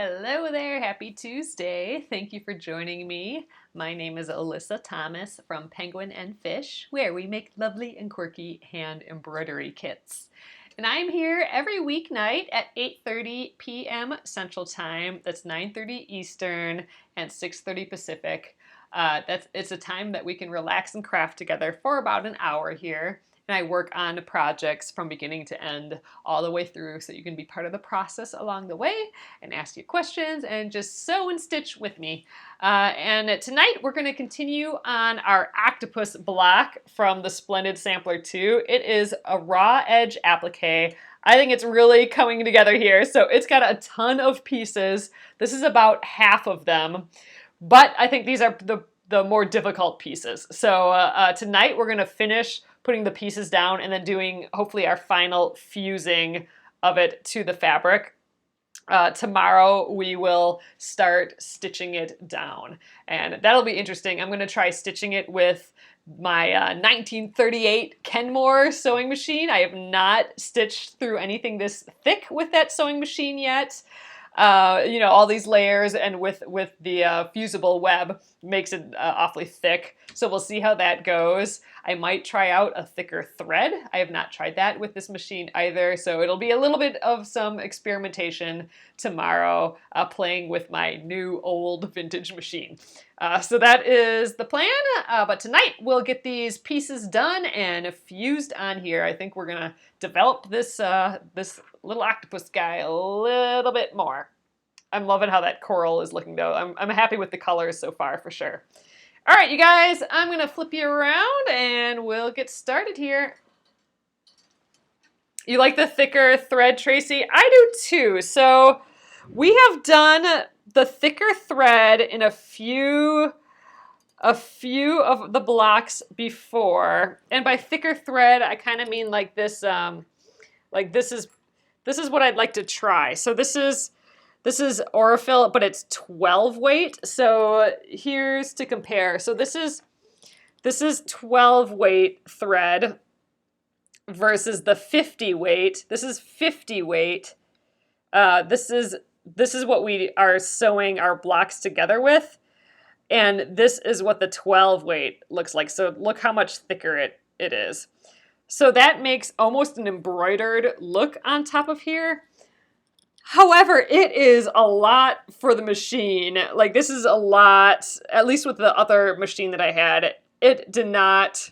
Hello there, happy Tuesday. Thank you for joining me. My name is Alyssa Thomas from Penguin and Fish, where we make lovely and quirky hand embroidery kits. And I'm here every weeknight at 8:30 p.m. Central Time. That's 9:30 Eastern and 6:30 Pacific. It's a time that we can relax and craft together for about an hour here. And I work on projects from beginning to end all the way through so you can be part of the process along the way and ask you questions and just sew and stitch with me. And tonight we're going to continue on our Octopus block from the Splendid Sampler 2. It is a raw edge applique. I think it's really coming together here. So it's got a ton of pieces. This is about half of them, but I think these are the more difficult pieces. So tonight we're going to finish putting the pieces down and then doing hopefully our final fusing of it to the fabric. Tomorrow we will start stitching it down, and that'll be interesting. I'm going to try stitching it with my 1938 Kenmore sewing machine. I have not stitched through anything this thick with that sewing machine yet. You know, all these layers, and with the fusible web makes it awfully thick. So we'll see how that goes. I might try out a thicker thread. I have not tried that with this machine either. So it'll be a little bit of some experimentation tomorrow, playing with my new old vintage machine. So that is the plan. But tonight we'll get these pieces done and fused on here. I think we're gonna develop this this little octopus guy a little bit more. I'm loving how that coral is looking though. I'm happy with the colors so far for sure. All right, you guys, I'm gonna flip you around and we'll get started here. You like the thicker thread, Tracy? I do too. So we have done the thicker thread in a few of the blocks before. And by thicker thread, I kind of mean like this, this is what I'd like to try. So this is Aurifil, but it's 12 weight. So here's to compare. So this is 12 weight thread versus the 50 weight. This is 50 weight. This is what we are sewing our blocks together with. And this is what the 12 weight looks like. So look how much thicker it is. So that makes almost an embroidered look on top of here. However, it is a lot for the machine. Like, this is a lot, at least with the other machine that I had. It did not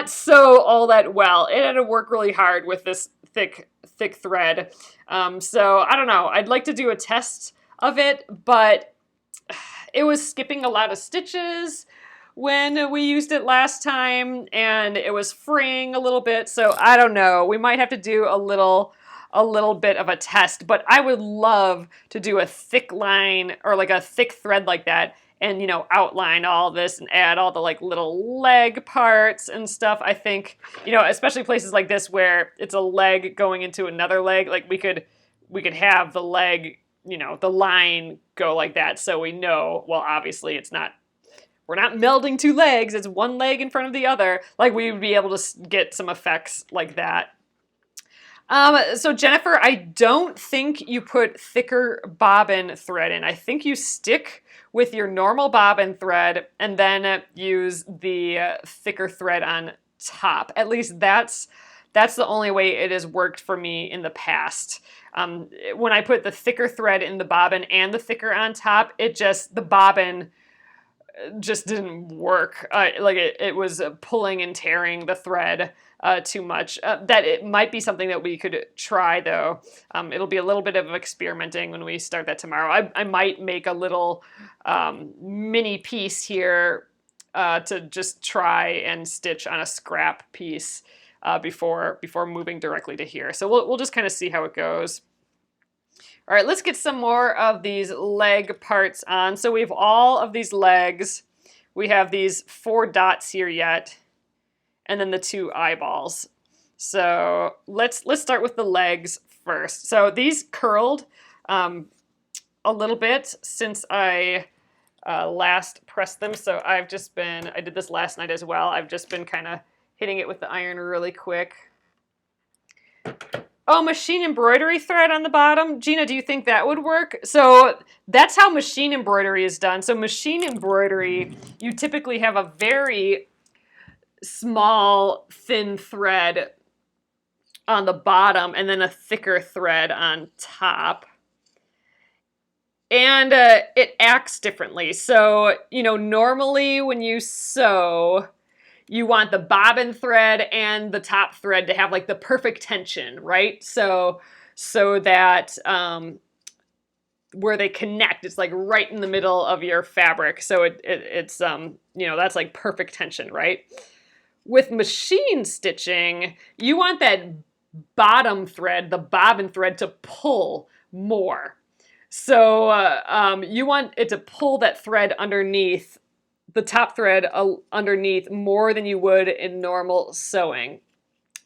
sew all that well. It had to work really hard with this thick thread. So I don't know. I'd like to do a test of it, but it was skipping a lot of stitches when we used it last time, and it was fraying a little bit. So I don't know. We might have to do a little bit of a test, but I would love to do a thick line or like a thick thread like that and, you know, outline all this and add all the like little leg parts and stuff. I think, you know, especially places like this where it's a leg going into another leg, like we could have the leg, you know, the line go like that. So we know, well, obviously we're not melding two legs. It's one leg in front of the other. Like, we would be able to get some effects like that. So Jennifer, I don't think you put thicker bobbin thread in. I think you stick with your normal bobbin thread and then use the thicker thread on top. At least that's the only way it has worked for me in the past. When I put the thicker thread in the bobbin and the thicker on top, the bobbin just didn't work. Like it was pulling and tearing the thread too much. That it might be something that we could try though. It'll be a little bit of experimenting when we start that tomorrow. I might make a little mini piece here to just try and stitch on a scrap piece before moving directly to here. So we'll just kind of see how it goes. All right, let's get some more of these leg parts on. So we have all of these legs. We have these 4 dots here yet, and then the 2 eyeballs. So let's start with the legs first. So these curled a little bit since I last pressed them. So I did this last night as well. I've just been kind of hitting it with the iron really quick. Oh, machine embroidery thread on the bottom. Gina, do you think that would work? So that's how machine embroidery is done. So machine embroidery, you typically have a very small, thin thread on the bottom and then a thicker thread on top. And it acts differently. So, normally when you sew, you want the bobbin thread and the top thread to have like the perfect tension, right? So that where they connect, it's like right in the middle of your fabric. So it's that's like perfect tension, right? With machine stitching, you want that bottom thread, the bobbin thread, to pull more. So you want it to pull that thread underneath, the top thread underneath, more than you would in normal sewing.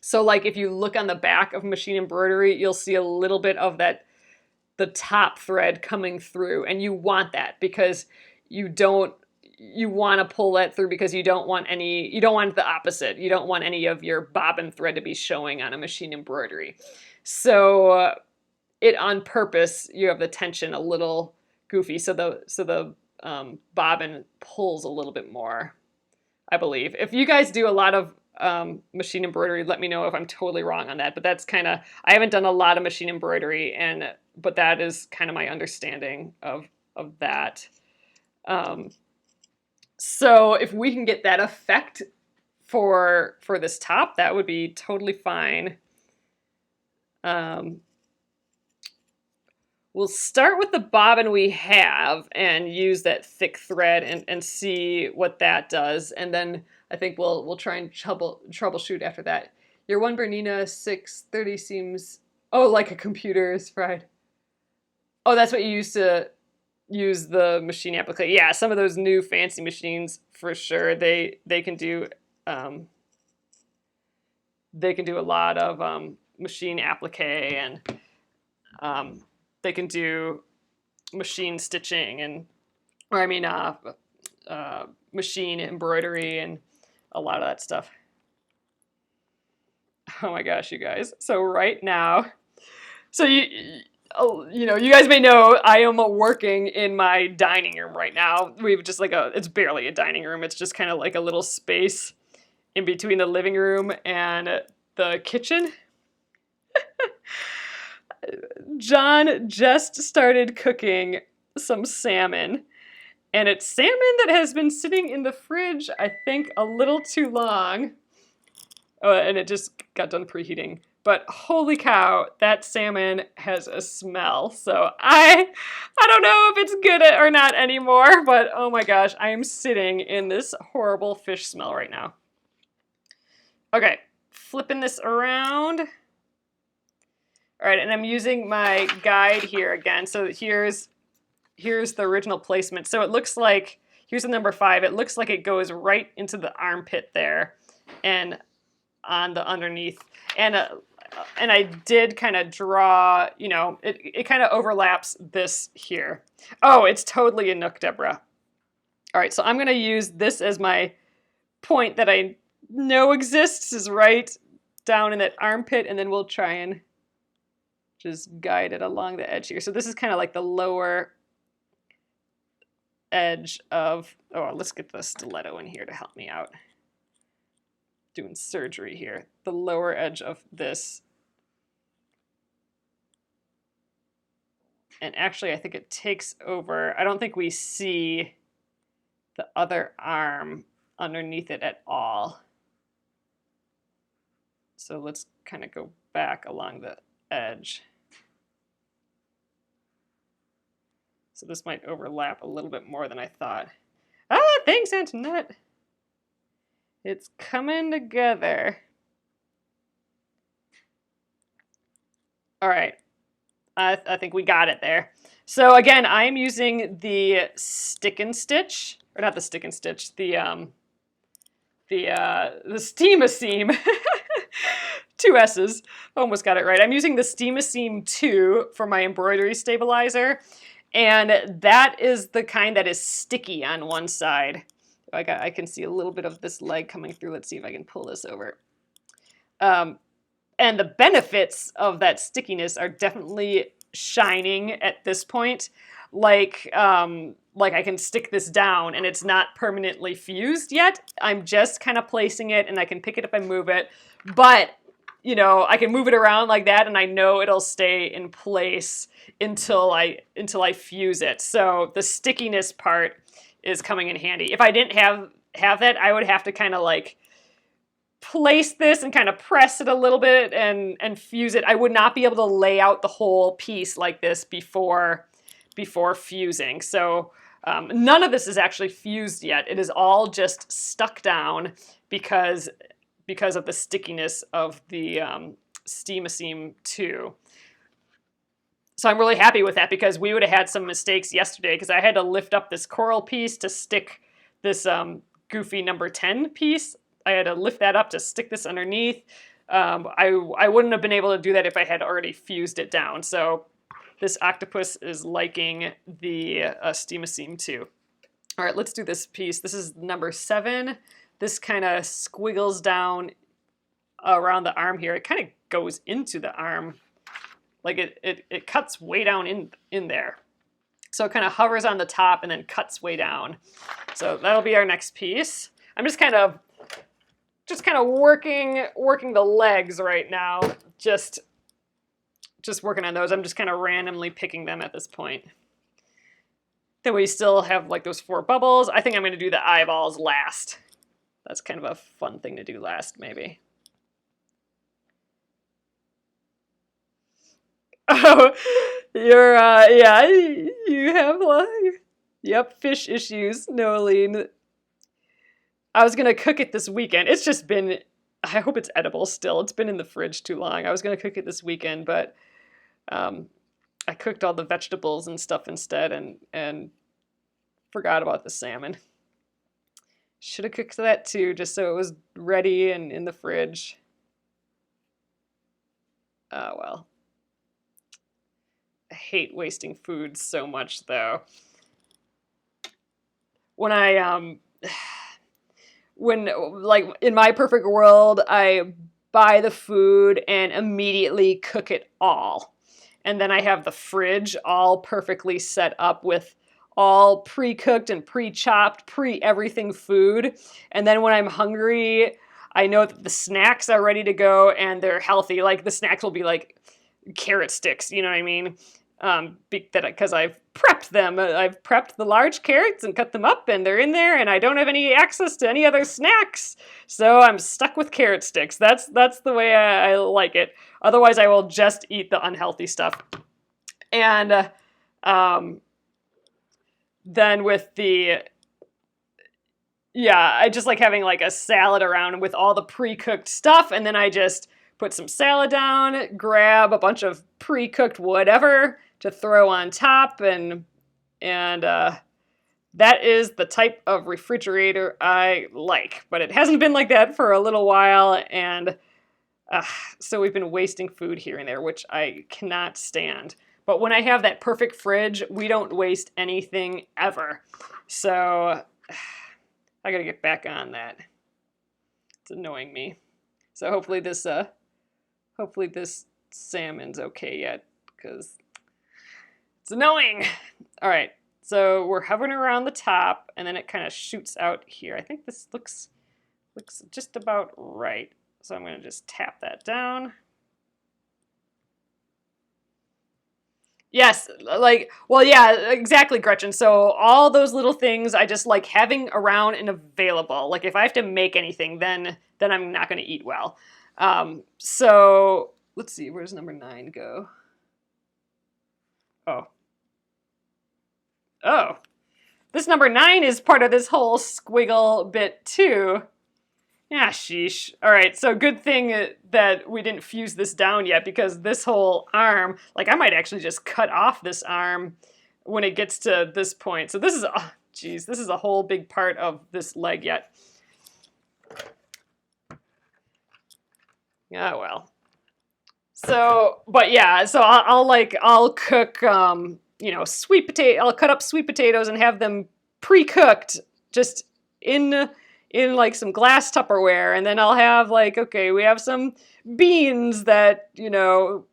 So like if you look on the back of machine embroidery, you'll see a little bit of the top thread coming through, and you want that because you want to pull that through because you don't want the opposite. You don't want any of your bobbin thread to be showing on a machine embroidery. So it on purpose, you have the tension a little goofy, so the bobbin pulls a little bit more, I believe. If you guys do a lot of machine embroidery, let me know if I'm totally wrong on that. But that's kind of, I haven't done a lot of machine embroidery, but that is kind of my understanding of that. So if we can get that effect for this top, that would be totally fine. We'll start with the bobbin we have and use that thick thread and see what that does. And then I think we'll try and troubleshoot after that. Your one Bernina 630 seems, oh, like a computer is fried. Oh, that's what you used to use the machine appliqué. Yeah, some of those new fancy machines, for sure, they can do a lot of machine appliqué, and they can do machine stitching machine embroidery and a lot of that stuff. Oh my gosh, you guys. So right now, so you guys may know I am working in my dining room right now. We've just it's barely a dining room. It's just kind of like a little space in between the living room and the kitchen. John just started cooking some salmon, and it's salmon that has been sitting in the fridge, I think, a little too long. And it just got done preheating. But holy cow, that salmon has a smell. So I don't know if it's good or not anymore, but oh my gosh, I am sitting in this horrible fish smell right now. Okay, flipping this around. All right, and I'm using my guide here again. So here's the original placement. So it looks like, here's the number 5. It looks like it goes right into the armpit there and on the underneath. And I did kind of draw, it kind of overlaps this here. Oh, it's totally a nook, Deborah. All right, so I'm going to use this as my point that I know exists, is right down in that armpit, and then we'll try and just guide it along the edge here. So this is kind of like the lower edge of, oh, let's get the stiletto in here to help me out. Doing surgery here. The lower edge of this. And actually, I think it takes over. I don't think we see the other arm underneath it at all. So let's kind of go back along the edge. So this might overlap a little bit more than I thought. Ah, thanks, Antoinette. It's coming together. All right. I think we got it there. So again, I'm using the stick and stitch, or not the stick and stitch, the Steam-A-Seam. 2 S's. Almost got it right. I'm using the Steam-A-Seam 2 for my embroidery stabilizer. And that is the kind that is sticky on one side. I can see a little bit of this leg coming through. Let's see if I can pull this over. and the benefits of that stickiness are definitely shining at this point. Like I can stick this down and it's not permanently fused yet. I'm just kind of placing it and I can pick it up and move it. But, you know, I can move it around like that and I know it'll stay in place until I fuse it. So the stickiness part is coming in handy. If I didn't have that, I would have to kind of like place this and kind of press it a little bit and fuse it. I would not be able to lay out the whole piece like this before fusing. So none of this is actually fused yet. It is all just stuck down because of the stickiness of the Steam-A-Seam 2. So I'm really happy with that because we would have had some mistakes yesterday because I had to lift up this coral piece to stick this goofy number 10 piece. I had to lift that up to stick this underneath. I wouldn't have been able to do that if I had already fused it down. So this Octopus is liking the Steam-A-Seam 2. All right, let's do this piece. This is number 7. This kind of squiggles down around the arm here. It kind of goes into the arm. Like it cuts way down in there. So it kind of hovers on the top and then cuts way down. So that'll be our next piece. I'm just kind of working the legs right now. Just working on those. I'm just kind of randomly picking them at this point. Then we still have like those 4 bubbles. I think I'm going to do the eyeballs last. That's kind of a fun thing to do last, maybe. Oh, you're, yeah, you have, yep, fish issues, Noeline. I was going to cook it this weekend. It's just been, I hope it's edible still. It's been in the fridge too long. I was going to cook it this weekend, but I cooked all the vegetables and stuff instead and forgot about the salmon. Should have cooked that too, just so it was ready and in the fridge. Oh, well. I hate wasting food so much, though. When like, in my perfect world, I buy the food and immediately cook it all. And then I have the fridge all perfectly set up with all pre-cooked and pre-chopped, pre-everything food. And then when I'm hungry, I know that the snacks are ready to go and they're healthy. Like, the snacks will be like carrot sticks, you know what I mean? Because I've prepped them. I've prepped the large carrots and cut them up and they're in there and I don't have any access to any other snacks. So I'm stuck with carrot sticks. That's the way I like it. Otherwise, I will just eat the unhealthy stuff. And then with I just like having like a salad around with all the pre-cooked stuff, and then I just put some salad down, grab a bunch of pre-cooked whatever to throw on top, and that is the type of refrigerator I like. But it hasn't been like that for a little while, and so we've been wasting food here and there, which I cannot stand. But when I have that perfect fridge, we don't waste anything ever. So I gotta get back on that. It's annoying me. So hopefully this salmon's okay yet, because it's annoying. All right, so we're hovering around the top, and then it kind of shoots out here. I think this looks just about right. So I'm gonna just tap that down. Yes, like, well, yeah, exactly, Gretchen. So all those little things I just like having around and available. Like, if I have to make anything, then I'm not going to eat well. So let's see, where's number 9 go? Oh, this number 9 is part of this whole squiggle bit too. Yeah, sheesh. All right, so good thing that we didn't fuse this down yet, because this whole arm, like, I might actually just cut off this arm when it gets to this point. So this is, oh, geez, this is a whole big part of this leg yet. Yeah, well. So, but yeah, so I'll cook, you know, sweet potato. I'll cut up sweet potatoes and have them pre-cooked just in in like some glass Tupperware, and then I'll have like, okay, we have some beans that, you know,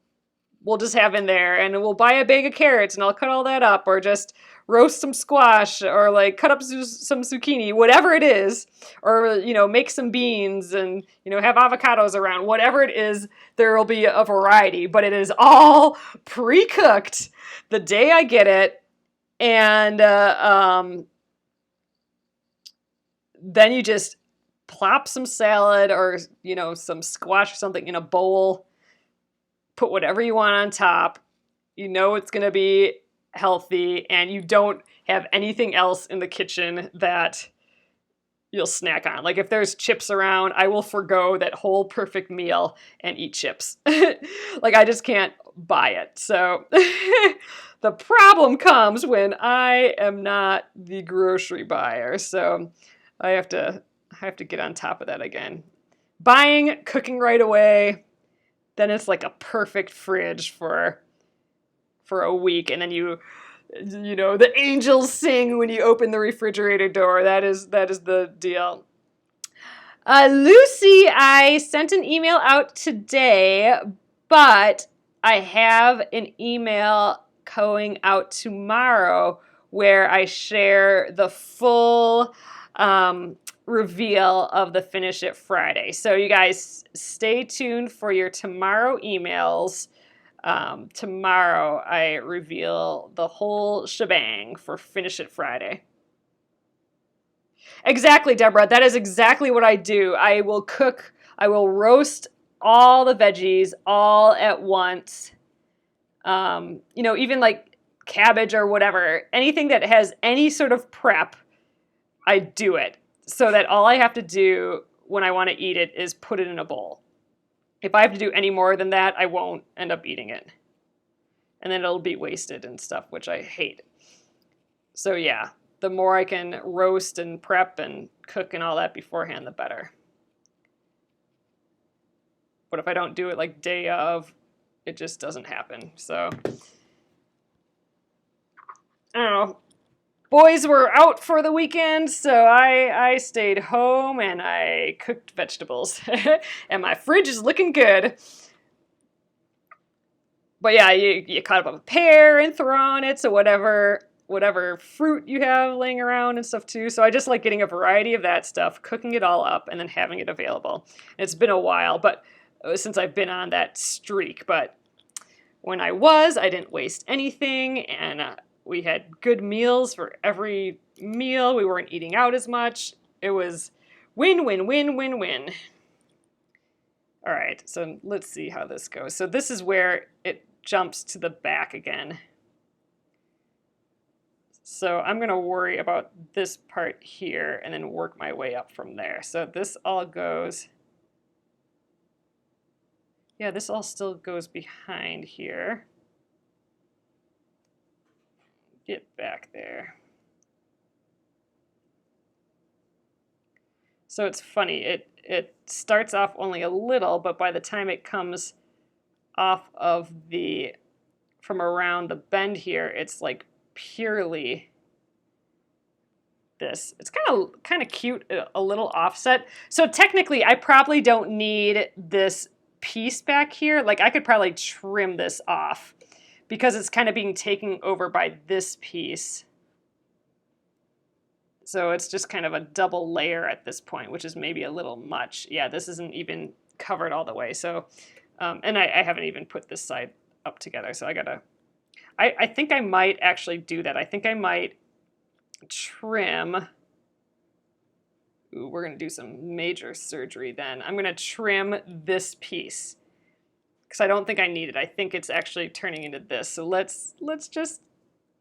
we'll just have in there, and we'll buy a bag of carrots and I'll cut all that up, or just roast some squash, or like cut up some zucchini, whatever it is, or, you know, make some beans and, you know, have avocados around, whatever it is, there will be a variety, but it is all pre-cooked the day I get it. And then you just plop some salad or, you know, some squash or something in a bowl, put whatever you want on top. You know it's going to be healthy, and you don't have anything else in the kitchen that you'll snack on. Like if there's chips around, I will forgo that whole perfect meal and eat chips. Like I just can't buy it. So the problem comes when I am not the grocery buyer. So I have to get on top of that again. Buying, cooking right away, then it's like a perfect fridge for a week, and then you know, the angels sing when you open the refrigerator door. That is the deal. Lucy, I sent an email out today, but I have an email going out tomorrow where I share the full reveal of the Finish It Friday. So you guys stay tuned for your tomorrow emails. Tomorrow I reveal the whole shebang for Finish It Friday. Exactly, Deborah. That is exactly what I do. I will roast all the veggies all at once. You know, even like cabbage or whatever, anything that has any sort of prep, I do it so that all I have to do when I want to eat it is put it in a bowl. If I have to do any more than that, I won't end up eating it. And then it'll be wasted and stuff, which I hate. So yeah, the more I can roast and prep and cook and all that beforehand, the better. But if I don't do it like day of, it just doesn't happen. So, I don't know. Boys were out for the weekend, so I stayed home and I cooked vegetables. And my fridge is looking good. But yeah, you cut up a pear and throw on it, so whatever fruit you have laying around and stuff too. So I just like getting a variety of that stuff, cooking it all up, and then having it available. And it's been a while, but since I've been on that streak. But when I didn't waste anything, and we had good meals for every meal. We weren't eating out as much. It was win, win, win, win, win. All right, so let's see how this goes. So this is where it jumps to the back again. So I'm going to worry about this part here and then work my way up from there. So this all goes, yeah, this all still goes behind here. Get back there. So it's funny, it starts off only a little, but by the time it comes off of from around the bend here, it's like purely this. It's kind of cute, a little offset. So technically, I probably don't need this piece back here. Like I could probably trim this off because it's kind of being taken over by this piece. So it's just kind of a double layer at this point, which is maybe a little much. Yeah, this isn't even covered all the way. So, and I haven't even put this side up together. So I think I might actually do that. I think I might trim. Ooh, we're going to do some major surgery then. I'm going to trim this piece because I don't think I need it. I think it's actually turning into this. So let's just,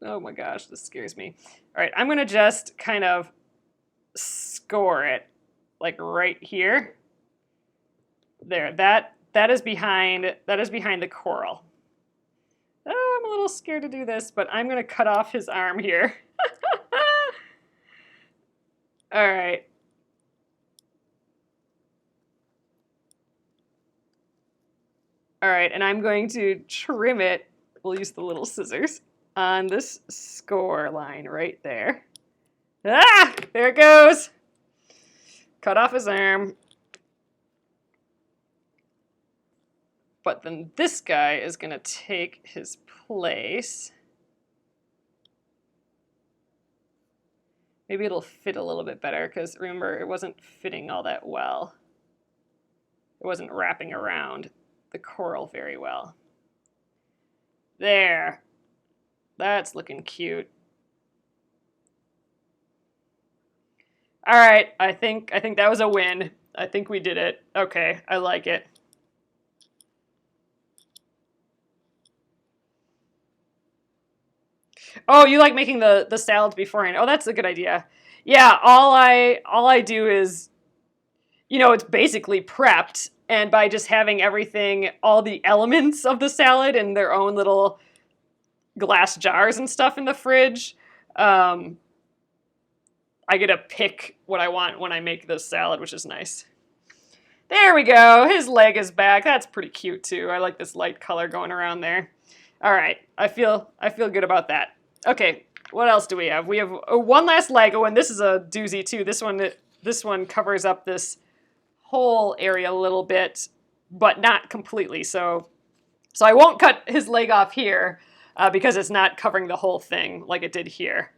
oh my gosh, this scares me. All right, I'm going to just kind of score it like right here. There, that is behind the coral. Oh, I'm a little scared to do this, but I'm going to cut off his arm here. All right. All right, and I'm going to trim it. We'll use the little scissors on this score line right there. Ah, there it goes. Cut off his arm. But then this guy is going to take his place. Maybe it'll fit a little bit better because remember, it wasn't fitting all that well. It wasn't wrapping around the coral very well. There. That's looking cute. All right, I think that was a win. I think we did it. Okay, I like it. Oh, you like making the salads beforehand. Oh, that's a good idea. Yeah, all I do is, you know, it's basically prepped, and by just having everything, all the elements of the salad in their own little glass jars and stuff in the fridge, I get to pick what I want when I make the salad, which is nice. There we go. His leg is back. That's pretty cute too. I like this light color going around there. All right, I feel good about that. Okay, what else do we have? We have one last Lego, and this is a doozy too. This one covers up this whole area a little bit, but not completely. So I won't cut his leg off here because it's not covering the whole thing like it did here.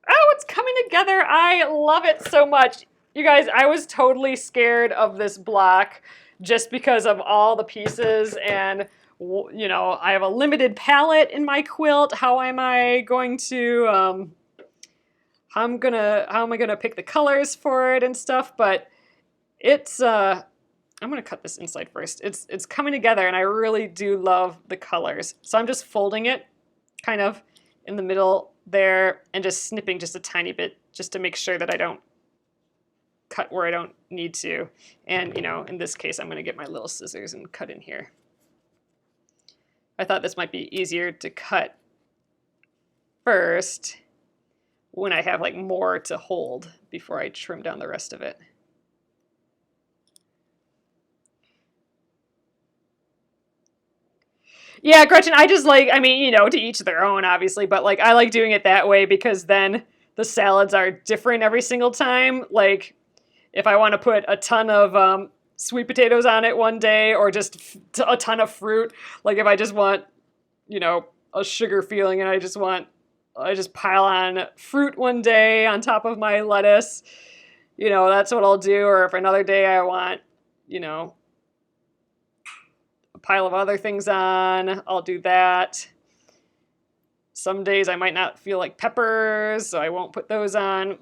Oh, it's coming together. I love it so much. You guys, I was totally scared of this block just because of all the pieces, and you know, I have a limited palette in my quilt. How am I going to how am I gonna pick the colors for it and stuff? But it's I'm gonna cut this inside first. It's coming together, and I really do love the colors. So I'm just folding it kind of in the middle there and just snipping just a tiny bit just to make sure that I don't cut where I don't need to. And, you know, in this case, I'm going to get my little scissors and cut in here. I thought this might be easier to cut first when I have like more to hold before I trim down the rest of it. Yeah, Gretchen, I just like, I mean, you know, to each their own, obviously, but like I like doing it that way because then the salads are different every single time. Like if I want to put a ton of sweet potatoes on it one day or just a ton of fruit, like if I just want, you know, a sugar feeling and I just pile on fruit one day on top of my lettuce, you know, that's what I'll do. Or if another day I want, you know, pile of other things on, I'll do that. Some days I might not feel like peppers, so I won't put those on.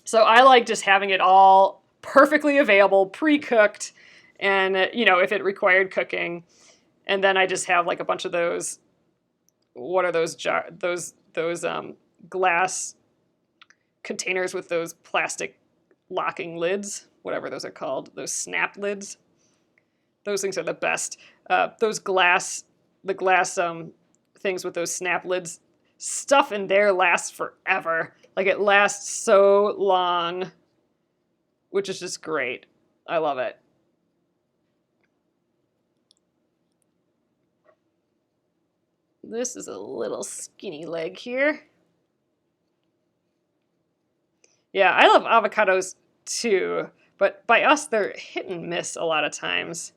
So I like just having it all perfectly available, pre-cooked, and you know, if it required cooking. And then I just have like a bunch of those, what are those glass containers with those plastic locking lids, whatever those are called, those snap lids. Those things are the best. The glass things with those snap lids, stuff in there lasts forever. Like it lasts so long, which is just great. I love it. This is a little skinny leg here. Yeah, I love avocados too, but by us, they're hit and miss a lot of times.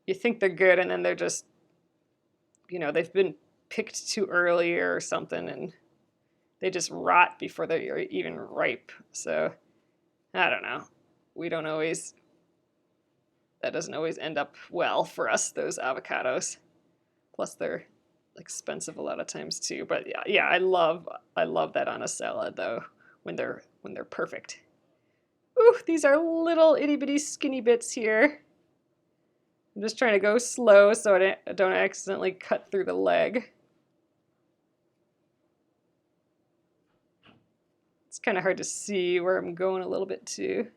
You think they're good, and then they're just, you know, they've been picked too early or something, and they just rot before they're even ripe. So, I don't know. That doesn't always end up well for us, those avocados. Plus, they're expensive a lot of times too. But yeah, I love that on a salad though, when they're perfect. Ooh, these are little itty bitty skinny bits here. I'm just trying to go slow so I don't accidentally cut through the leg. It's kind of hard to see where I'm going a little bit too.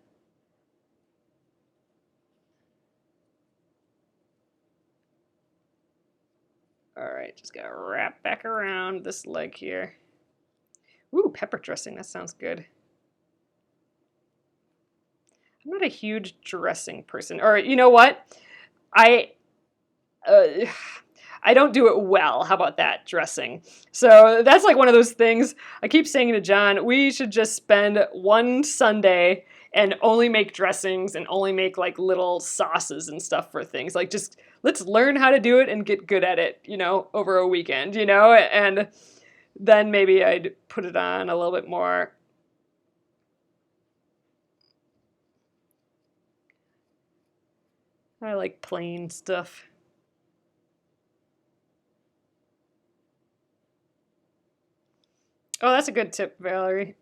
All right, just gotta wrap back around this leg here. Ooh, pepper dressing, that sounds good. I'm not a huge dressing person, or you know what? I don't do it well. How about that, dressing? So that's like one of those things I keep saying to John, we should just spend one Sunday and only make dressings and only make like little sauces and stuff for things. Like just let's learn how to do it and get good at it, you know, over a weekend, you know, and then maybe I'd put it on a little bit more. I like plain stuff. Oh, that's a good tip, Valerie.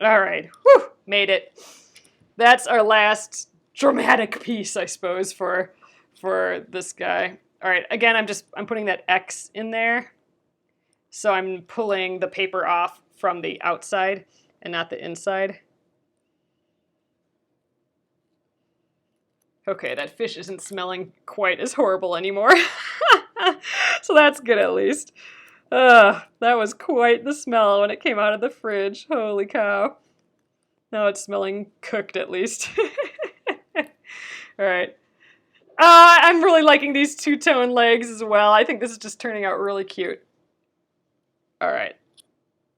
All right, whew, made it. That's our last dramatic piece, I suppose, for this guy. All right, again, I'm putting that X in there. So I'm pulling the paper off from the outside and not the inside. Okay, that fish isn't smelling quite as horrible anymore. So that's good at least. That was quite the smell when it came out of the fridge. Holy cow. Now it's smelling cooked at least. All right. I'm really liking these two-tone legs as well. I think this is just turning out really cute. All right.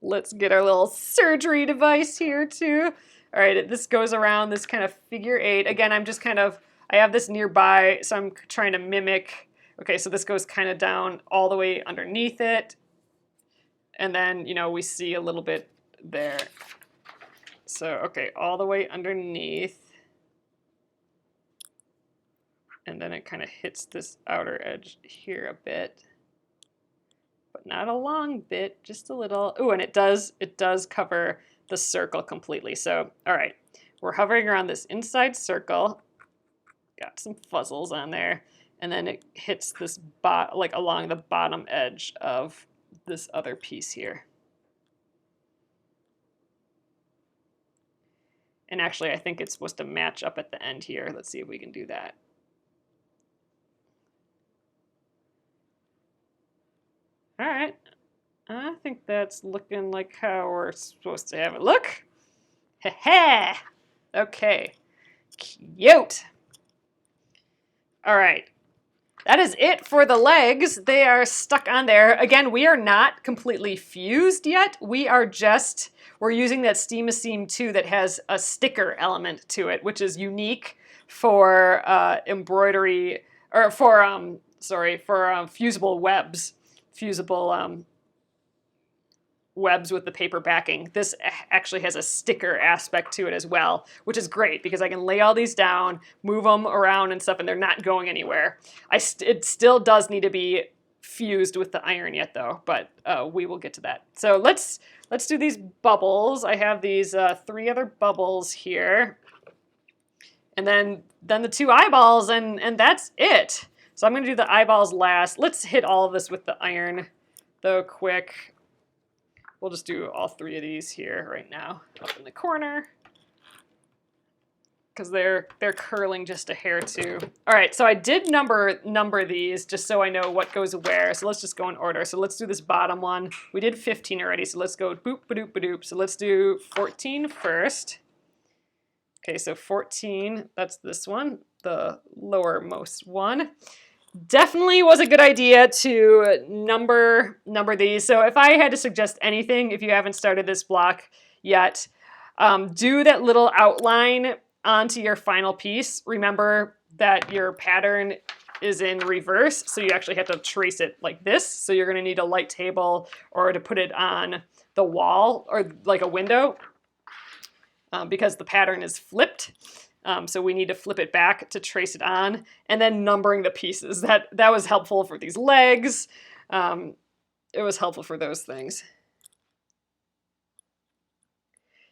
Let's get our little surgery device here too. All right, this goes around this kind of figure 8. Again, I have this nearby, so I'm trying to mimic. Okay, so this goes kind of down all the way underneath it. And then, you know, we see a little bit there. So, okay, all the way underneath. And then it kind of hits this outer edge here a bit. But not a long bit, just a little. Oh, and it does cover the circle completely. So, all right, we're hovering around this inside circle. Got some fuzzles on there. And then it hits this like along the bottom edge of this other piece here. And actually, I think it's supposed to match up at the end here. Let's see if we can do that. All right. I think that's looking like how we're supposed to have it look. Ha-ha! Okay. Cute. All right. That is it for the legs. They are stuck on there. Again, we are not completely fused yet. We're using that Steam-A-Seam 2 that has a sticker element to it, which is unique for embroidery, or for, fusible webs. Fusible webs with the paper backing. This actually has a sticker aspect to it as well, which is great because I can lay all these down, move them around and stuff, and they're not going anywhere. It still does need to be fused with the iron yet though, but we will get to that. So let's do these bubbles. I have these 3 other bubbles here, and then the 2 eyeballs, and that's it. So I'm going to do the eyeballs last. Let's hit all of this with the iron though quick. We'll just do all 3 of these here right now, up in the corner, because they're curling just a hair too. All right, so I did number these just so I know what goes where. So let's just go in order. So let's do this bottom one. We did 15 already, so let's go boop, ba-doop, ba-doop. So let's do 14 first. Okay, so 14, that's this one, the lowermost one. Definitely was a good idea to number these. So if I had to suggest anything, if you haven't started this block yet, do that little outline onto your final piece. Remember that your pattern is in reverse, so you actually have to trace it like this. So you're going to need a light table or to put it on the wall or like a window because the pattern is flipped. So we need to flip it back to trace it on, and then numbering the pieces. That was helpful for these legs. It was helpful for those things.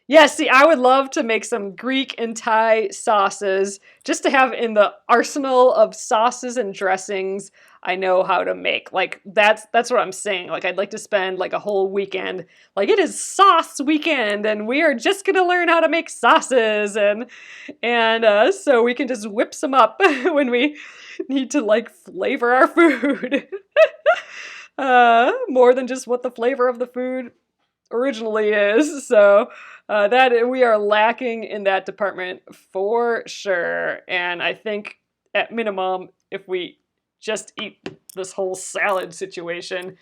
Yeah, see, I would love to make some Greek and Thai sauces just to have in the arsenal of sauces and dressings I know how to make. Like, that's what I'm saying. Like, I'd like to spend like a whole weekend, like it is sauce weekend, and we are just gonna learn how to make sauces, and so we can just whip some up when we need to like flavor our food. More than just what the flavor of the food originally is. So that we are lacking in that department for sure. And I think at minimum, if we just eat this whole salad situation,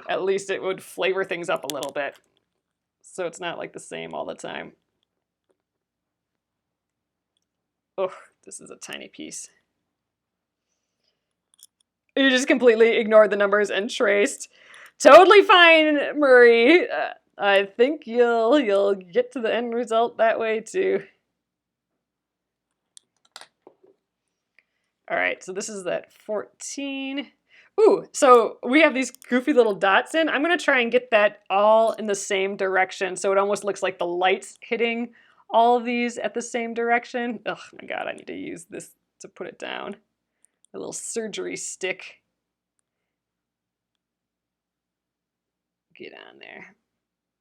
at least it would flavor things up a little bit. So it's not like the same all the time. Oh, this is a tiny piece. You just completely ignored the numbers and traced. Totally fine, Murray. I think you'll get to the end result that way too. All right, so this is that 14. Ooh, so we have these goofy little dots in. I'm gonna try and get that all in the same direction so it almost looks like the light's hitting all of these at the same direction. Oh my God, I need to use this to put it down. A little surgery stick. Get on there.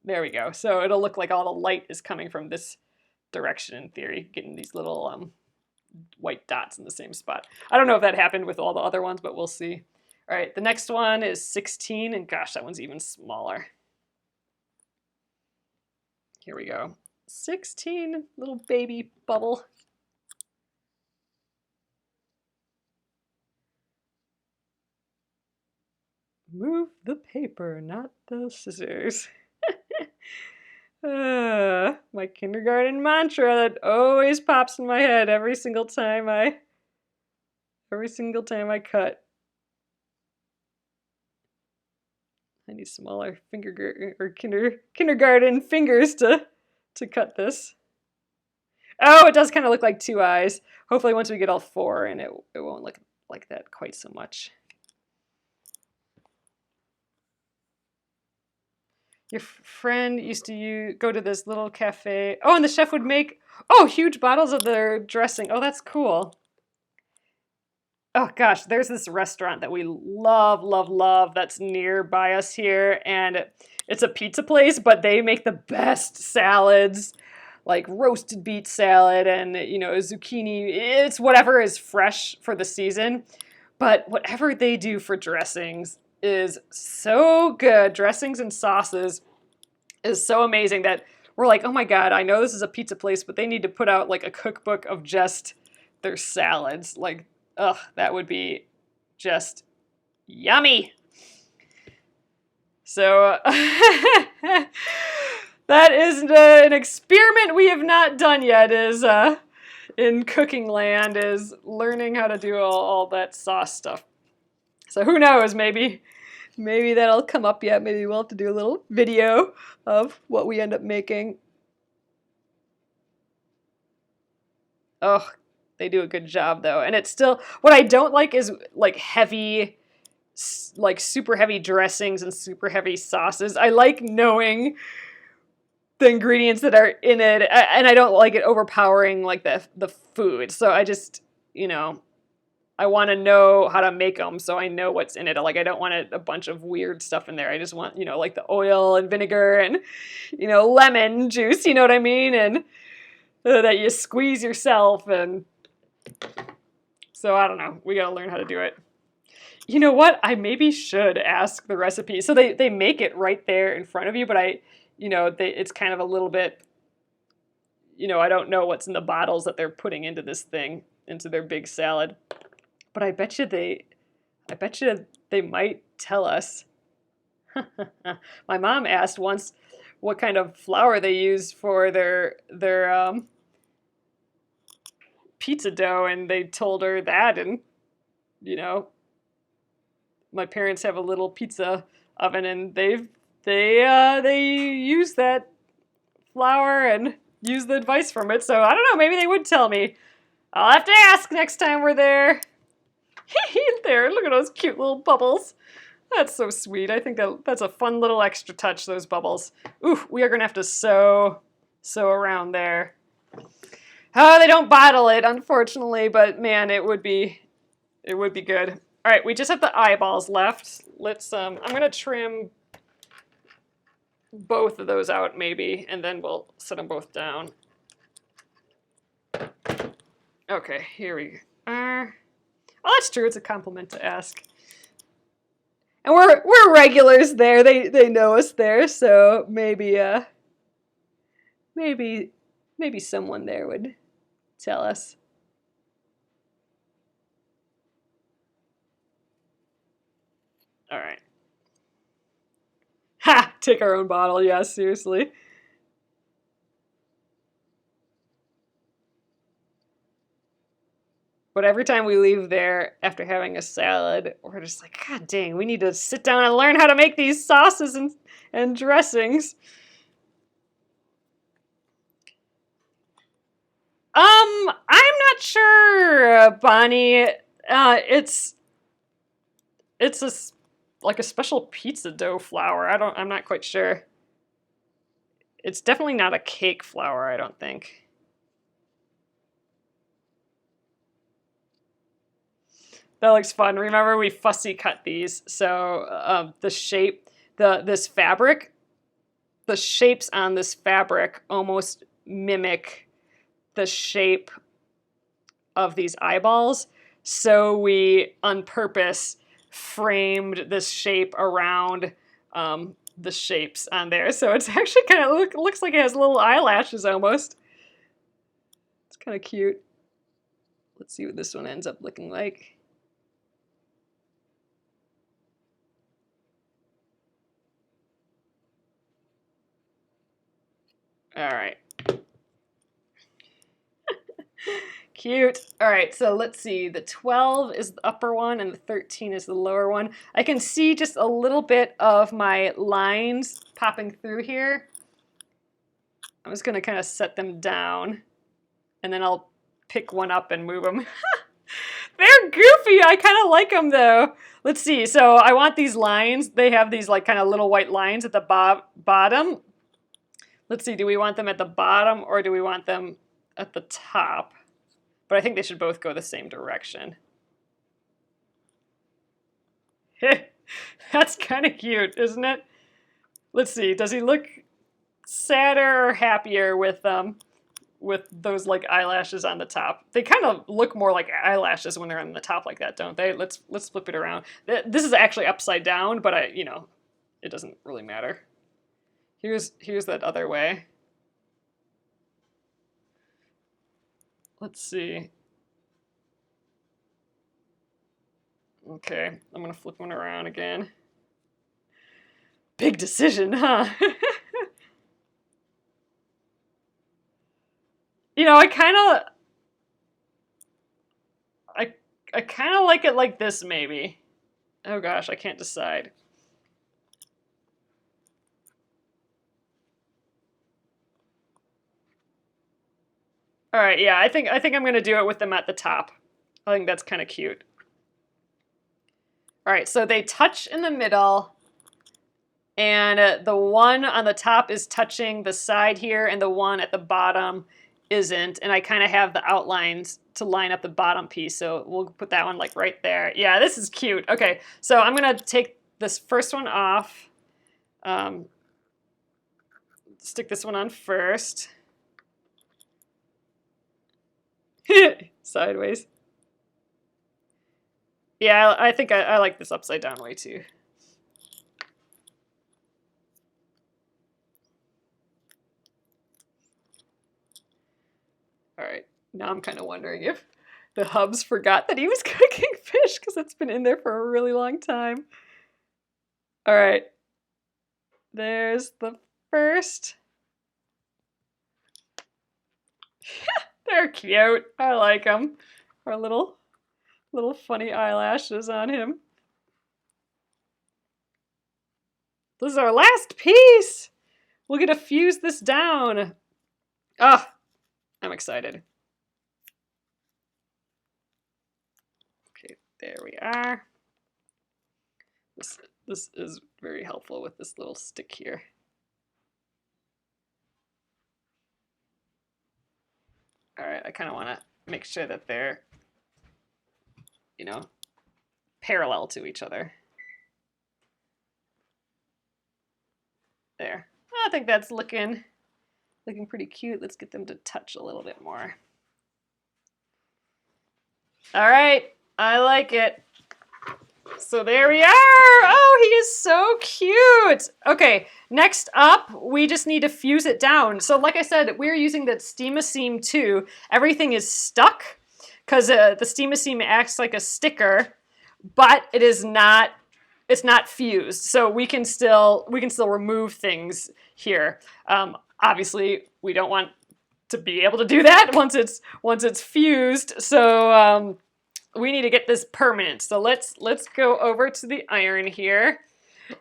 There we go. So it'll look like all the light is coming from this direction in theory, getting these little white dots in the same spot. I don't know if that happened with all the other ones, but we'll see. All right, the next one is 16, and gosh, that one's even smaller. Here we go. 16, little baby bubble. Move the paper, not the scissors. My kindergarten mantra that always pops in my head every single time I cut. I need smaller kindergarten fingers to cut this. Oh, it does kind of look like two eyes. Hopefully once we get all four in, it won't look like that quite so much. Your friend used to go to this little cafe. Oh, and the chef would make, huge bottles of their dressing. Oh, that's cool. Oh gosh, there's this restaurant that we love, love, love that's nearby us here, and it's a pizza place, but they make the best salads, like roasted beet salad and, zucchini. It's whatever is fresh for the season, but whatever they do for dressings is so good. Dressings and sauces is so amazing that we're like, oh my God, I know this is a pizza place, but they need to put out like a cookbook of just their salads. Like, ugh, that would be just yummy. So that is an experiment we have not done yet, is in cooking land, is learning how to do all that sauce stuff. So who knows, maybe that'll come up yet. Maybe we'll have to do a little video of what we end up making. Oh, they do a good job though. And it's still, what I don't like is like heavy, like super heavy dressings and super heavy sauces. I like knowing the ingredients that are in it, and I don't like it overpowering like the food. So I just, I want to know how to make them so I know what's in it. Like, I don't want a bunch of weird stuff in there. I just want, like the oil and vinegar and, lemon juice, you know what I mean? And that you squeeze yourself. And so I don't know. We got to learn how to do it. You know what? I maybe should ask the recipe. So they make it right there in front of you, but it's kind of a little bit, I don't know what's in the bottles that they're putting into this thing, into their big salad. But I bet you they might tell us. My mom asked once what kind of flour they use for their pizza dough, and they told her that, and my parents have a little pizza oven, and they use that flour and use the advice from it. So I don't know, maybe they would tell me. I'll have to ask next time we're there. There, look at those cute little bubbles. That's so sweet. I think that's a fun little extra touch, those bubbles. Ooh, we are gonna have to sew around there. Oh, they don't bottle it, unfortunately, but man, it would be good. All right, we just have the eyeballs left. Let's I'm gonna trim both of those out maybe, and then we'll set them both down. Okay, here we are. Oh, that's true. It's a compliment to ask. And we're regulars there. They know us there, so maybe someone there would tell us. All right. Ha! Take our own bottle. Yeah, seriously. But every time we leave there after having a salad, we're just like, God dang, we need to sit down and learn how to make these sauces and dressings. I'm not sure, Bonnie. It's like a special pizza dough flour. I'm not quite sure. It's definitely not a cake flour, I don't think. That looks fun. Remember, we fussy cut these, so the shape, this fabric, the shapes on this fabric almost mimic the shape of these eyeballs. So we, on purpose, framed this shape around the shapes on there. So it's actually kind of looks like it has little eyelashes almost. It's kind of cute. Let's see what this one ends up looking like. All right. Cute. All right, so let's see. The 12 is the upper one and the 13 is the lower one. I can see just a little bit of my lines popping through here. I'm just going to kind of set them down, and then I'll pick one up and move them. They're goofy. I kind of like them, though. Let's see. So I want these lines. They have these like kind of little white lines at the bottom. Let's see. Do we want them at the bottom or do we want them at the top? But I think they should both go the same direction. That's kind of cute, isn't it? Let's see. Does he look sadder or happier with those like eyelashes on the top? They kind of look more like eyelashes when they're on the top like that, don't they? Let's flip it around. This is actually upside down, but it doesn't really matter. Here's that other way. Let's see. Okay, I'm gonna flip one around again. Big decision, huh? I kind of like it like this, maybe. Oh gosh, I can't decide. All right, yeah, I think I'm gonna do it with them at the top. I think that's kind of cute. All right, so they touch in the middle, and the one on the top is touching the side here, and the one at the bottom isn't. And I kind of have the outlines to line up the bottom piece, so we'll put that one like right there. Yeah, this is cute. Okay, so I'm gonna take this first one off. Stick this one on first. Sideways. Yeah, I think I like this upside down way too. All right, now I'm kind of wondering if the hubs forgot that he was cooking fish because it's been in there for a really long time. All right, there's the first. They're cute. I like them. Our little funny eyelashes on him. This is our last piece. We're gonna fuse this down. Ah, I'm excited. Okay, there we are. This is very helpful with this little stick here. All right, I kind of want to make sure that they're, parallel to each other. There. I think that's looking pretty cute. Let's get them to touch a little bit more. All right, I like it. So there we are. Oh, he is so cute. Okay, next up, we just need to fuse it down. So like I said, we're using the Steam-A-Seam 2. Everything is stuck because the Steam-A-Seam acts like a sticker, but it is not it's not fused, so we can still remove things here. Obviously, we don't want to be able to do that once it's fused. So we need to get this permanent. So let's go over to the iron here.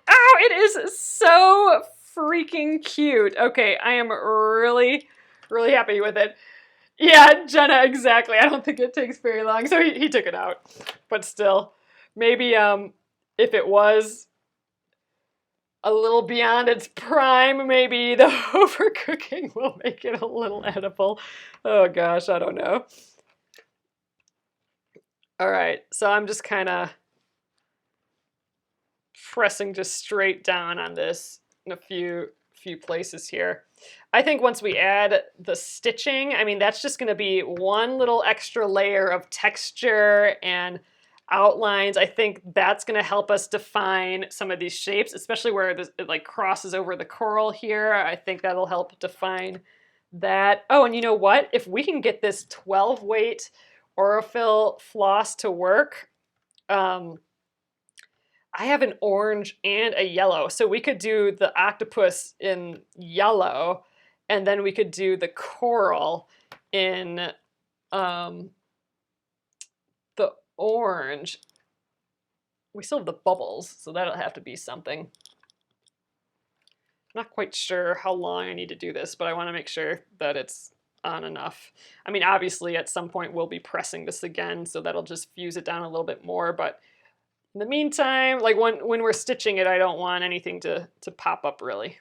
Oh, it is so freaking cute. Okay, I am really, really happy with it. Yeah, Jenna, exactly. I don't think it takes very long. So he took it out. But still, maybe if it was a little beyond its prime, maybe the overcooking will make it a little edible. Oh gosh, I don't know. All right, so I'm just kind of pressing just straight down on this in a few places here. I think once we add the stitching, I mean, that's just going to be one little extra layer of texture and outlines. I think that's going to help us define some of these shapes, especially where it like crosses over the coral here. I think that'll help define that. Oh, and you know what? If we can get this 12 weight Aurifil floss to work, I have an orange and a yellow, so we could do the octopus in yellow, and then we could do the coral in the orange. We still have the bubbles, so that'll have to be something. I'm not quite sure how long I need to do this, but I want to make sure that it's on enough. I mean, obviously at some point we'll be pressing this again, so that'll just fuse it down a little bit more, but in the meantime, like when we're stitching it, I don't want anything to pop up really.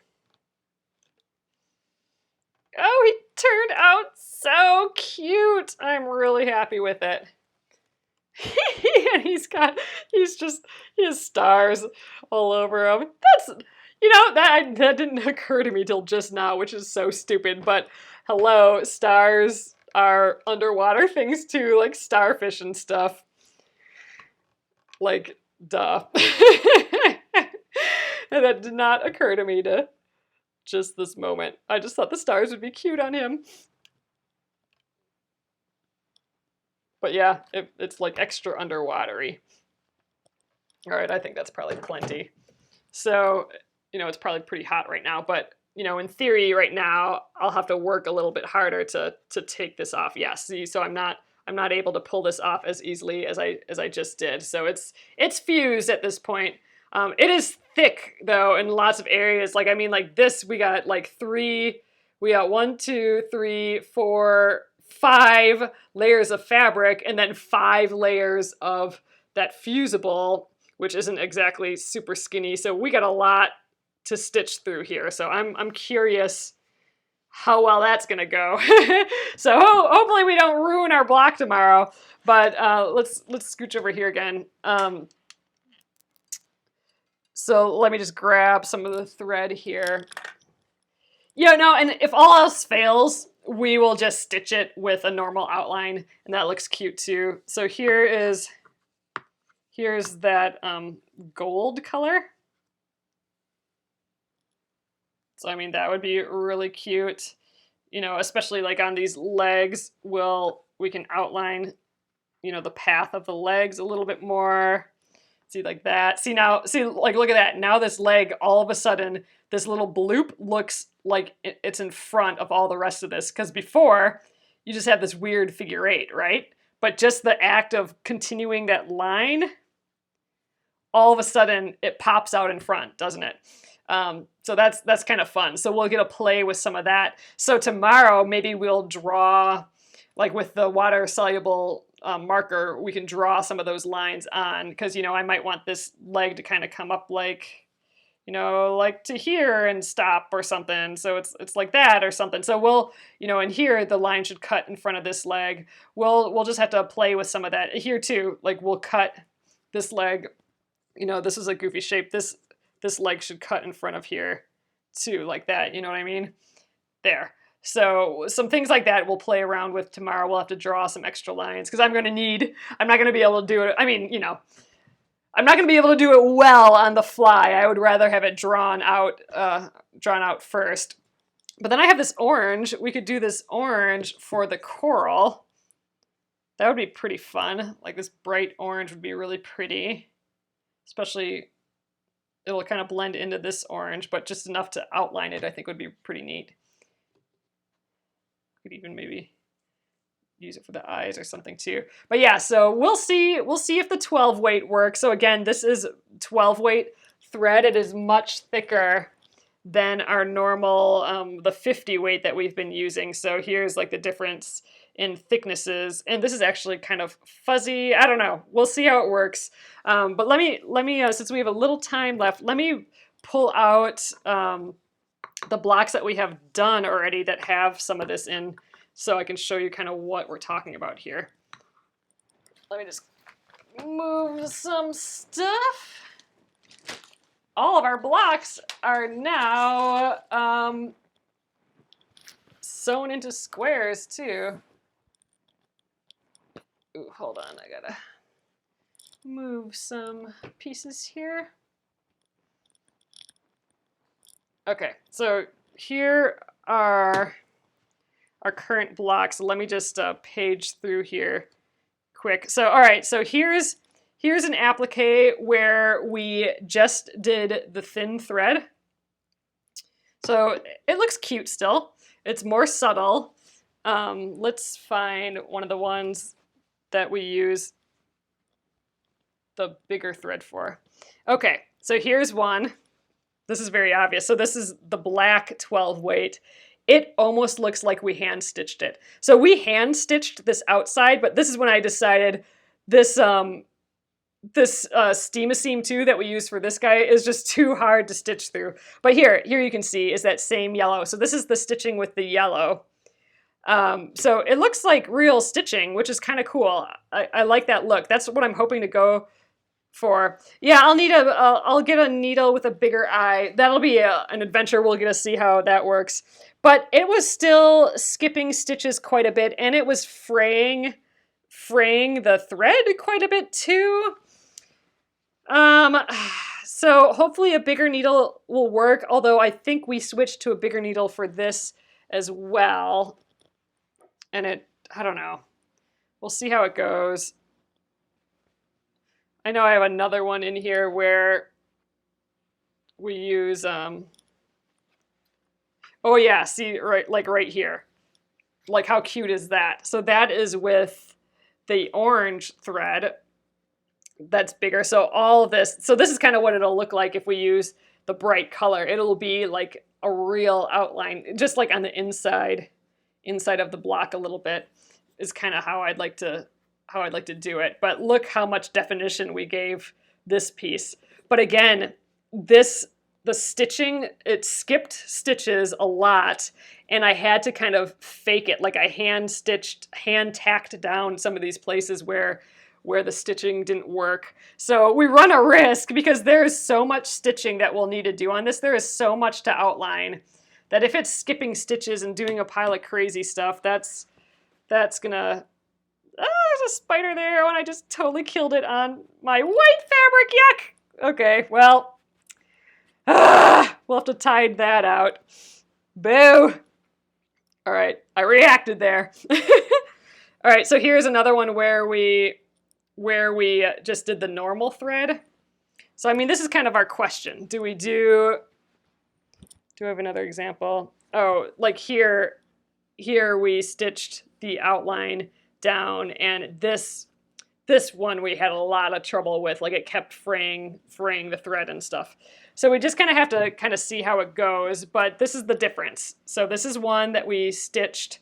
Oh, he turned out so cute. I'm really happy with it. And he has stars all over him. That's, you know, that didn't occur to me till just now, which is so stupid, but hello, stars are underwater things too, like starfish and stuff. Like, duh. And that did not occur to me to just this moment. I just thought the stars would be cute on him. But yeah, it's like extra underwatery. All right, I think that's probably plenty. So, you know, it's probably pretty hot right now, but you know, in theory right now, I'll have to work a little bit harder to take this off. Yeah, see, so I'm not able to pull this off as easily as I just did. So it's fused at this point. It is thick though in lots of areas. Like, I mean, like this, we got 1, 2, 3, 4, 5 layers of fabric, and then 5 layers of that fusible, which isn't exactly super skinny. So we got a lot to stitch through here. So I'm curious how well that's gonna go. So hopefully we don't ruin our block tomorrow. But let's scooch over here again. So let me just grab some of the thread here. Yeah, no, and if all else fails, we will just stitch it with a normal outline, and that looks cute too. So here's that gold color. So I mean, that would be really cute, you know, especially like on these legs. We can outline, you know, the path of the legs a little bit more. See, like that. See, like, look at that. Now this leg, all of a sudden, this little bloop looks like it's in front of all the rest of this. Because before, you just had this weird figure 8, right? But just the act of continuing that line, all of a sudden, it pops out in front, doesn't it? So that's kind of fun. So we'll get to play with some of that. So tomorrow, maybe we'll draw, like with the water-soluble marker, we can draw some of those lines on, because, you know, I might want this leg to kind of come up like, you know, like to here and stop or something. So it's like that or something. So we'll, you know, and here the line should cut in front of this leg. We'll just have to play with some of that here too. Like we'll cut this leg, you know, this is a goofy shape. This leg should cut in front of here too, like that. You know what I mean? There. So some things like that we'll play around with tomorrow. We'll have to draw some extra lines because I'm not going to be able to do it. I mean, you know, I'm not going to be able to do it well on the fly. I would rather have it drawn out first. But then I have this orange. We could do this orange for the coral. That would be pretty fun. Like this bright orange would be really pretty, especially it'll kind of blend into this orange, but just enough to outline it I think would be pretty neat. Could even maybe use it for the eyes or something too. But yeah, so we'll see if the 12 weight works. So again, this is 12 weight thread. It is much thicker than our normal, the 50 weight that we've been using. So here's like the difference in thicknesses. And this is actually kind of fuzzy. I don't know. We'll see how it works. But let me since we have a little time left, let me pull out the blocks that we have done already that have some of this in, so I can show you kind of what we're talking about here. Let me just move some stuff. All of our blocks are now sewn into squares too. Ooh, hold on, I gotta move some pieces here. Okay, so here are our current blocks. Let me just page through here quick. So, all right, so here's an applique where we just did the thin thread. So it looks cute still. It's more subtle. Let's find one of the ones that we use the bigger thread for. Okay, so here's one. This is very obvious. So this is the black 12 weight. It almost looks like we hand stitched it. So we hand stitched this outside, but this is when I decided this steam-a-seam 2 that we use for this guy is just too hard to stitch through. But here you can see is that same yellow. So this is the stitching with the yellow. So it looks like real stitching, which is kind of cool. I like that look. That's what I'm hoping to go for. Yeah, I'll get a needle with a bigger eye. That'll be an adventure. We'll get to see how that works. But it was still skipping stitches quite a bit, and it was fraying the thread quite a bit too. So hopefully a bigger needle will work, although I think we switched to a bigger needle for this as well. And I don't know. We'll see how it goes. I know I have another one in here where we use, oh yeah, see, right here. Like how cute is that? So that is with the orange thread that's bigger. So all of this, so this is kind of what it'll look like if we use the bright color. It'll be like a real outline, just like on the inside of the block a little bit is kind of how I'd like to do it. But look how much definition we gave this piece. But again, the stitching, it skipped stitches a lot, and I had to kind of fake it. Like I hand tacked down some of these places where the stitching didn't work. So we run a risk because there is so much stitching that we'll need to do on this. There is so much to outline that if it's skipping stitches and doing a pile of crazy stuff, that's gonna, there's a spider there and I just totally killed it on my white fabric, yuck! Okay, well, we'll have to tide that out. Boo! All right, I reacted there. All right, so here's another one where we just did the normal thread. So, I mean, this is kind of our question. Do I have another example? Oh, like here we stitched the outline down, and this one we had a lot of trouble with. Like it kept fraying the thread and stuff. So we just kind of have to kind of see how it goes, but this is the difference. So this is one that we stitched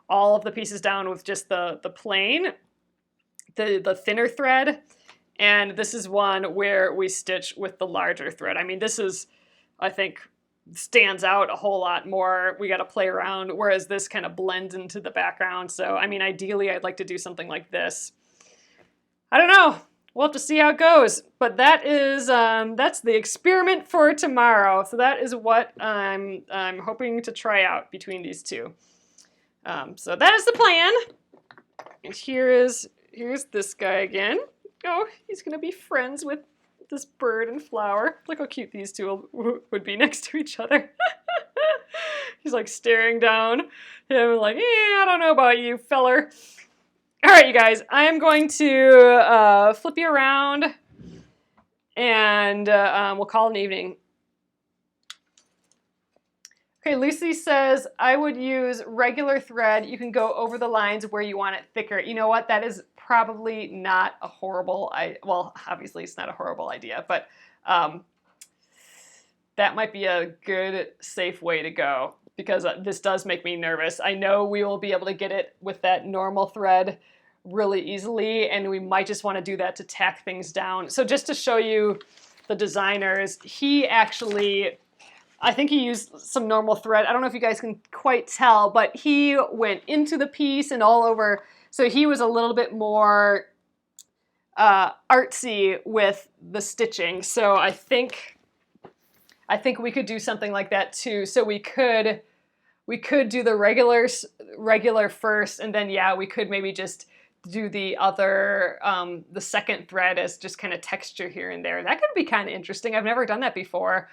all of the pieces down with just the plain, the thinner thread, and this is one where we stitch with the larger thread. I mean, this is, I think, stands out a whole lot more. We got to play around, whereas this kind of blends into the background. So, I mean, ideally, I'd like to do something like this. I don't know. We'll have to see how it goes. But that is that's the experiment for tomorrow. So that is what I'm hoping to try out between these two. So that is the plan. And here's this guy again. Oh, he's gonna be friends with this bird and flower. Look how cute these two would be next to each other. He's like staring down him like, I don't know about you, feller. All right, you guys, I am going to flip you around and we'll call it an evening. Okay, Lucy says, I would use regular thread. You can go over the lines where you want it thicker. You know what? That is probably not a horrible, well, obviously it's not a horrible idea, but that might be a good, safe way to go, because this does make me nervous. I know we will be able to get it with that normal thread really easily, and we might just want to do that to tack things down. So just to show you the designers, he actually, I think he used some normal thread. I don't know if you guys can quite tell, but he went into the piece and all over. So he was a little bit more artsy with the stitching. So I think we could do something like that too. So we could do the regular first, and then yeah, we could maybe just do the other, the second thread as just kind of texture here and there. That could be kind of interesting. I've never done that before.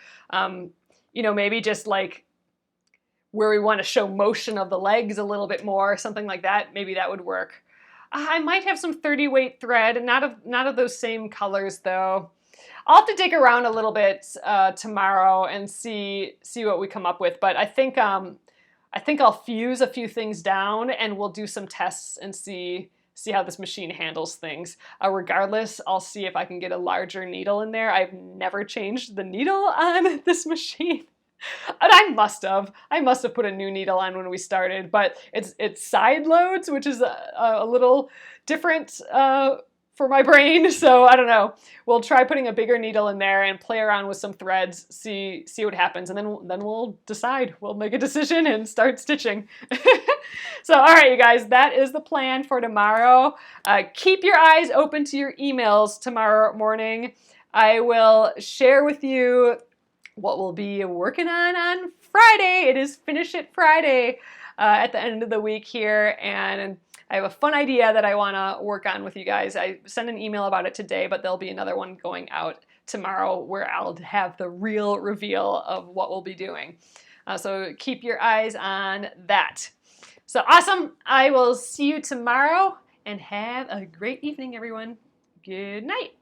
You know, maybe just like where we want to show motion of the legs a little bit more, something like that. Maybe that would work. I might have some 30 weight thread, not of those same colors though. I'll have to dig around a little bit tomorrow and see what we come up with. But I think I'll fuse a few things down, and we'll do some tests and see how this machine handles things. Regardless, I'll see if I can get a larger needle in there. I've never changed the needle on this machine. And I must have put a new needle on when we started, but it's side loads, which is a little different for my brain. So I don't know. We'll try putting a bigger needle in there and play around with some threads, see what happens, and then we'll decide. We'll make a decision and start stitching. So all right, you guys, that is the plan for tomorrow. Keep your eyes open to your emails tomorrow morning. I will share with you what we'll be working on Friday. It is Finish It Friday at the end of the week here, and I have a fun idea that I want to work on with you guys. I sent an email about it today, but there'll be another one going out tomorrow where I'll have the real reveal of what we'll be doing. So keep your eyes on that. So awesome. I will see you tomorrow, and have a great evening, everyone. Good night.